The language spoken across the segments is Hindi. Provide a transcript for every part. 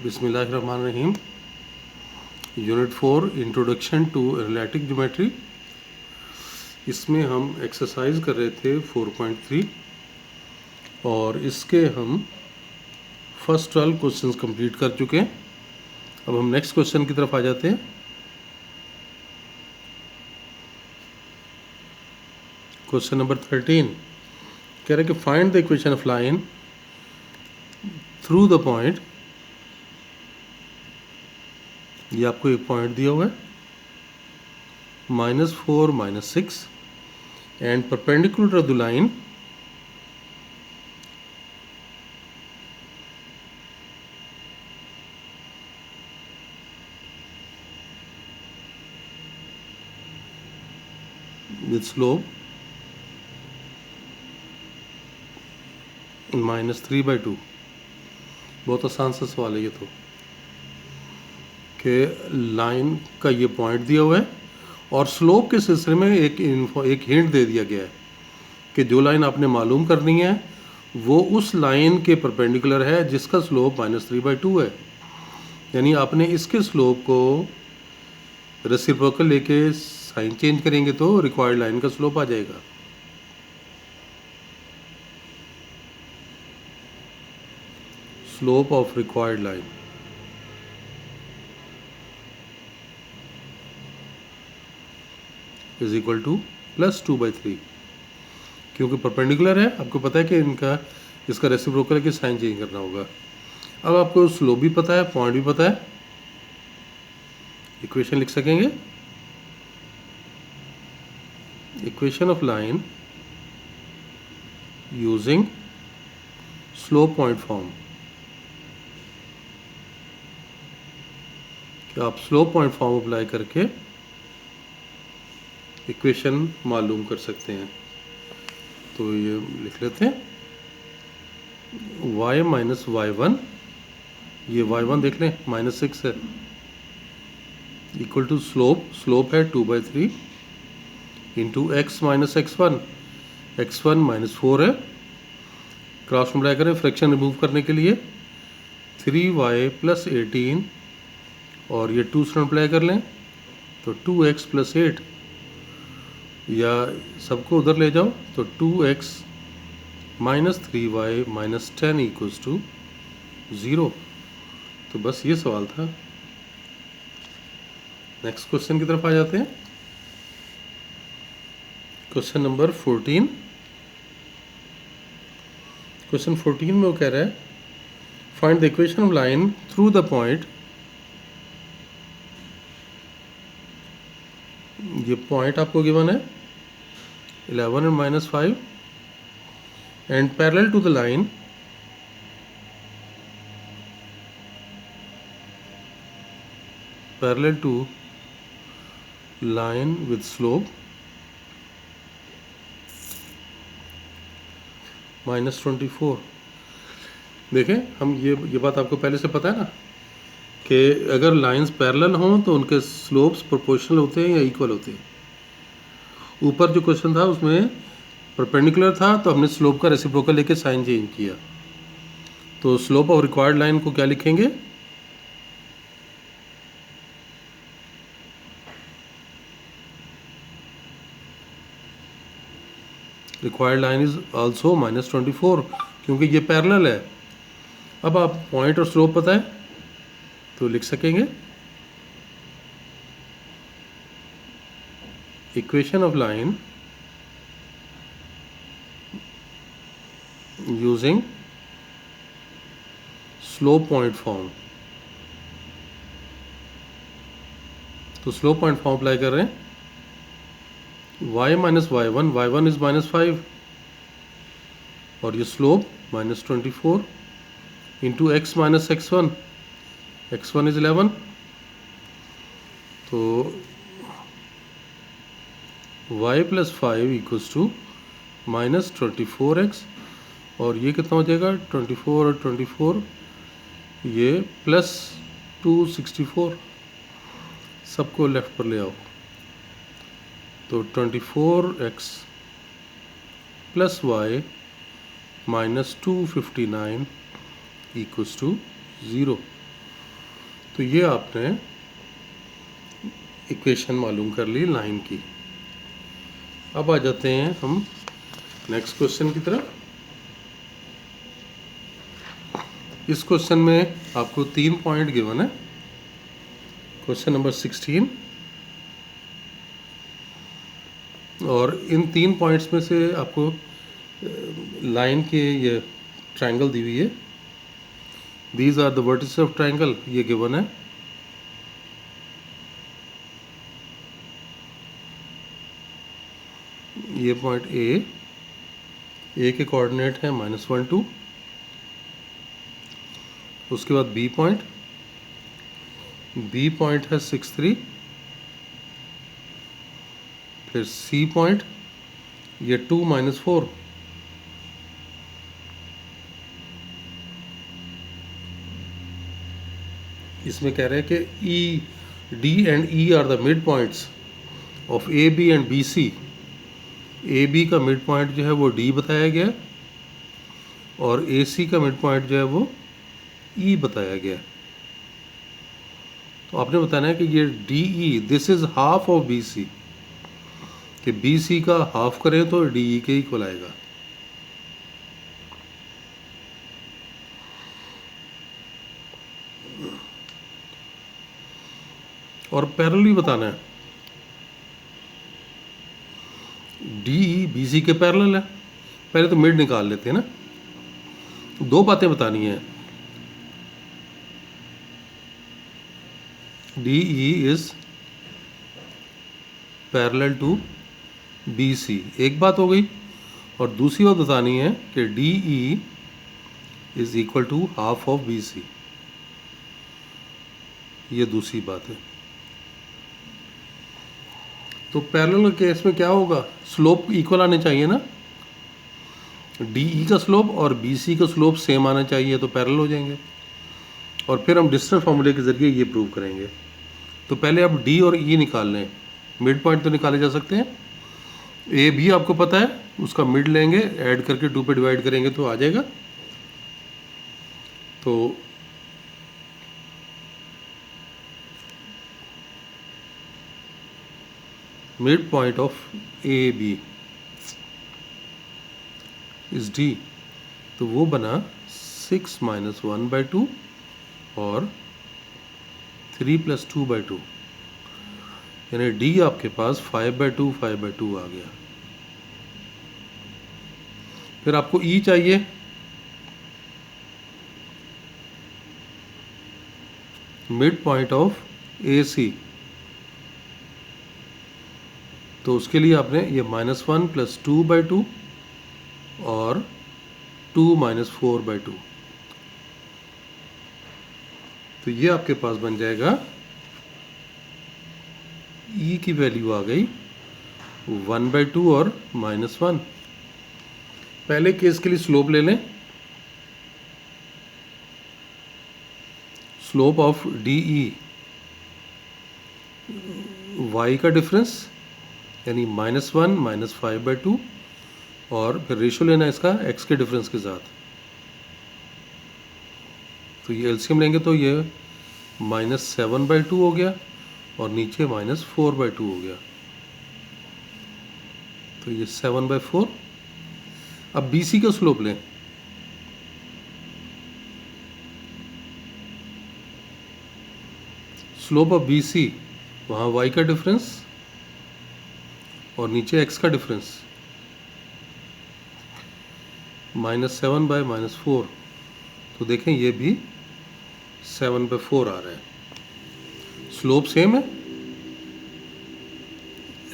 बिस्मिल्लाहिर्रहमानिर्रहीम। Unit 4 introduction to analytic geometry. इसमें हम एक्सरसाइज कर रहे थे 4.3 और इसके हम फर्स्ट 12 क्वेश्चंस कंप्लीट कर चुके हैं। अब हम नेक्स्ट क्वेश्चन की तरफ आ जाते हैं। क्वेश्चन नंबर 13 कह रहे हैं कि find the equation of line through the point. ये आपको एक पॉइंट दिया हुआ है -4 -6 and perpendicular to the line with slope -3/2। बहुत आसान सा सवाल है ये तो, कि लाइन का ये पॉइंट दिया हुआ है और स्लोप के सिलसिले में एक हिंट दे दिया गया है कि जो लाइन आपने मालूम करनी है वो उस लाइन के परपेंडिकुलर है जिसका स्लोप -3/2 है। यानी आपने इसके स्लोप को रेसिप्रोकल लेके साइन चेंज करेंगे तो रिक्वायर्ड लाइन का स्लोप आ जाएगा। Slope of required line is equal to +2/3। क्योंकि परपेंडिकुलर है, आपको पता है कि इसका रेसिप्रोकल है कि साइन चेंज करना होगा। अब आपको स्लोप भी पता है, पॉइंट भी पता है, इक्वेशन लिख सकेंगे। Equation of line using slope point form. कि आप स्लोप पॉइंट फॉर्म अप्लाई करके इक्वेशन मालूम कर सकते हैं। तो ये लिख लेते हैं y - y1, ये y1 देख लें -6 है, इक्वल टू स्लोप है 2/3 इंटू x - x1, x1 -4 है। क्रॉस मल्टीप्लाई करें फ्रैक्शन रिमूव करने के लिए 3y + 18 और ये 2 से मल्टीप्लाई कर लें तो 2x + 8, या सबको उधर ले जाओ तो 2x - 3y - 10 = 0। तो बस ये सवाल था। नेक्स्ट क्वेश्चन की तरफ आ जाते हैं। Question number 14। क्वेश्चन 14 में वो कह रहा है find the equation of line through the point. ये पॉइंट आपको गिवन है 11 and -5 and parallel to the line with slope -24। देखें, हम ये बात आपको पहले से पता है ना कि अगर लाइंस पैरेलल हों तो उनके स्लोप्स प्रोपोर्शनल होते हैं या इक्वल होते हैं। ऊपर जो क्वेश्चन था उसमें परपेंडिकुलर था तो हमने स्लोप का रेसिप्रोकल लेके साइन चेंज किया। तो स्लोप ऑफ रिक्वायर्ड लाइन को क्या लिखेंगे? रिक्वायर्ड लाइन इज आल्सो -24 क्योंकि ये पैरेलल है। अब आप पॉइंट और स्लोप पता है तो लिख सकेंगे equation of line using slope point form. तो स्लोप पॉइंट फॉर्म अप्लाई कर रहे हैं y - y1 इज -5 और ये slope -24 into x - x1 is 11। तो y + 5 = -24x और ये कितना हो जाएगा 24 और 24, ये +264। सबको लेफ्ट पर ले आओ तो 24x + y - 259 = 0। तो ये आपने इक्वेशन मालूम कर ली लाइन की। अब आ जाते हैं हम नेक्स्ट क्वेश्चन की तरफ। इस क्वेश्चन में आपको 3 पॉइंट गिवन है। क्वेश्चन नंबर 16, और इन 3 पॉइंट्स में से आपको लाइन के ये ट्रायंगल दी हुई है। These are the vertices of triangle, ये गिवन है। ये पॉइंट ए के कोऑर्डिनेट है -1 2। उसके बाद बी पॉइंट है 6 3। फिर सी पॉइंट ये 2 -4। इसमें कह रहे हैं कि E D and E are the mid points of A B and B C. A B का मिड पॉइंट जो है वो डी बताया गया, और ए सी का मिड पॉइंट जो है वो ई बताया गया। तो आपने बताना है कि ये D E this is half of B C, कि बी सी का हाफ करें तो डी ई के इक्वल आएगा। और पैरेलली बताना है, डी ई बी सी के पैरेलल है। पहले तो मिड निकाल लेते हैं ना। 2 बातें बतानी है। D E is parallel to B C, एक बात हो गई। और दूसरी बात बतानी है कि D E is equal to half of B C, ये दूसरी बात है। तो पैरेलल केस में क्या होगा, स्लोप इक्वल आने चाहिए ना। डी ई का स्लोप और बी सी का स्लोप सेम आना चाहिए, तो पैरेलल हो जाएंगे। और फिर हम डिस्टेंस फार्मूले के ज़रिए ये प्रूव करेंगे। तो पहले आप डी और ई निकाल लें। मिड पॉइंट तो निकाले जा सकते हैं। ए भी आपको पता है, उसका मिड लेंगे, ऐड करके 2 पे डिवाइड करेंगे तो आ जाएगा। तो mid point of A B is D, तो वो बना 6 - 1/2 और 3 + 2/2, यानी डी आपके पास 5/2 5/2 आ गया। फिर आपको ई चाहिए। मिड पॉइंट ऑफ ए सी, तो उसके लिए आपने ये -1 + 2/2 और 2 - 4/2, तो ये आपके पास बन जाएगा। ई की वैल्यू आ गई 1/2 और -1। पहले केस के लिए स्लोप ले लें। Slope of D E, Y का डिफरेंस यानी -1 - 5/2, और फिर रेशो लेना इसका x के डिफरेंस के साथ। तो ये एलसीएम लेंगे तो ये -7/2 हो गया और नीचे -4/2 हो गया, तो ये 7/4। अब बी सी का स्लोप लें। स्लोप ऑफ बी सी, वहाँ y का डिफरेंस और नीचे x का डिफरेंस, -7 बाय -4, तो देखें ये भी 7/4 आ रहा है। स्लोप सेम है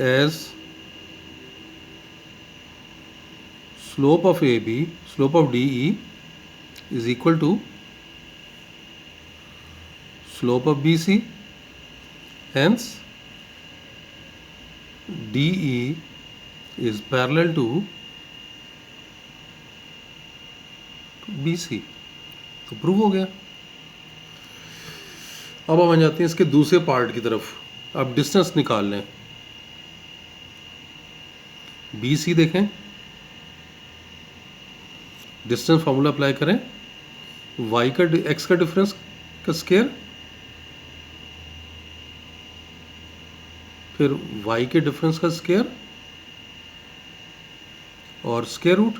as slope of A B, slope of D E is equal to slope of B C, hence DE is parallel to BC, तो प्रूव हो गया। अब हम आ जाते हैं इसके दूसरे पार्ट की तरफ। अब डिस्टेंस निकाल लें। BC देखें, डिस्टेंस फार्मूला अप्लाई करें, y का x का डिफरेंस का स्क्वायर फिर y के डिफरेंस का स्क्वायर और स्क्वायर रूट।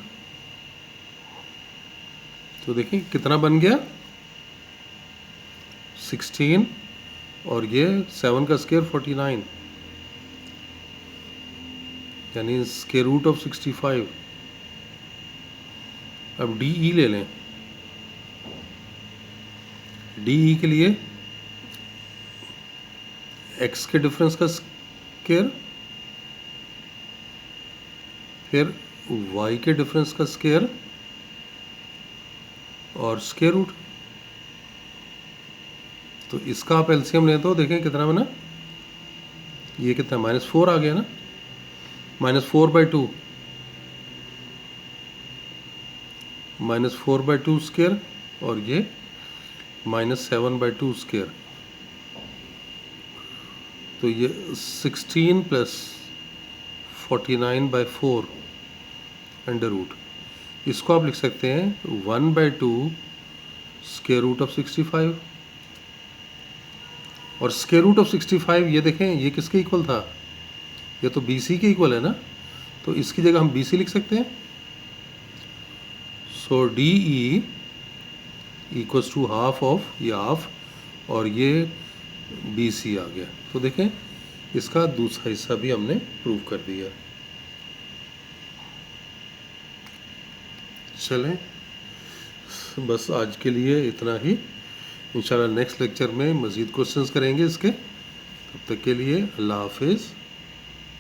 तो देखिए कितना बन गया 16 और ये 7 का स्क्वायर 49, यानी स्क्वायर रूट ऑफ 65। अब डी ई ले लें। डी ई के लिए x के डिफरेंस का स्क्वायर, फिर y के डिफरेंस का स्क्वायर और स्क्वायर रूट। तो इसका आप एलसीएम लें तो देखें कितना बना, ये कितना -4 आ गया ना, -4/2 -4/2 स्क्वायर और ये -7/2 स्क्वायर। तो ये 16 + 49/4 अंडर रूट। इसको आप लिख सकते हैं 1/2 स्क्वायर रूट ऑफ 65। और स्क्वायर रूट ऑफ 65 ये देखें ये किसके इक्वल था, ये तो BC के इक्वल है ना, तो इसकी जगह हम BC लिख सकते हैं। So DE equals to half of, ये हाफ और ये BC आ गया। तो देखें इसका दूसरा हिस्सा भी हमने प्रूव कर दिया। चलें बस आज के लिए इतना ही, इंशाल्लाह नेक्स्ट लेक्चर में मज़ीद क्वेश्चंस करेंगे इसके। तब तक के लिए अल्लाह हाफिज़।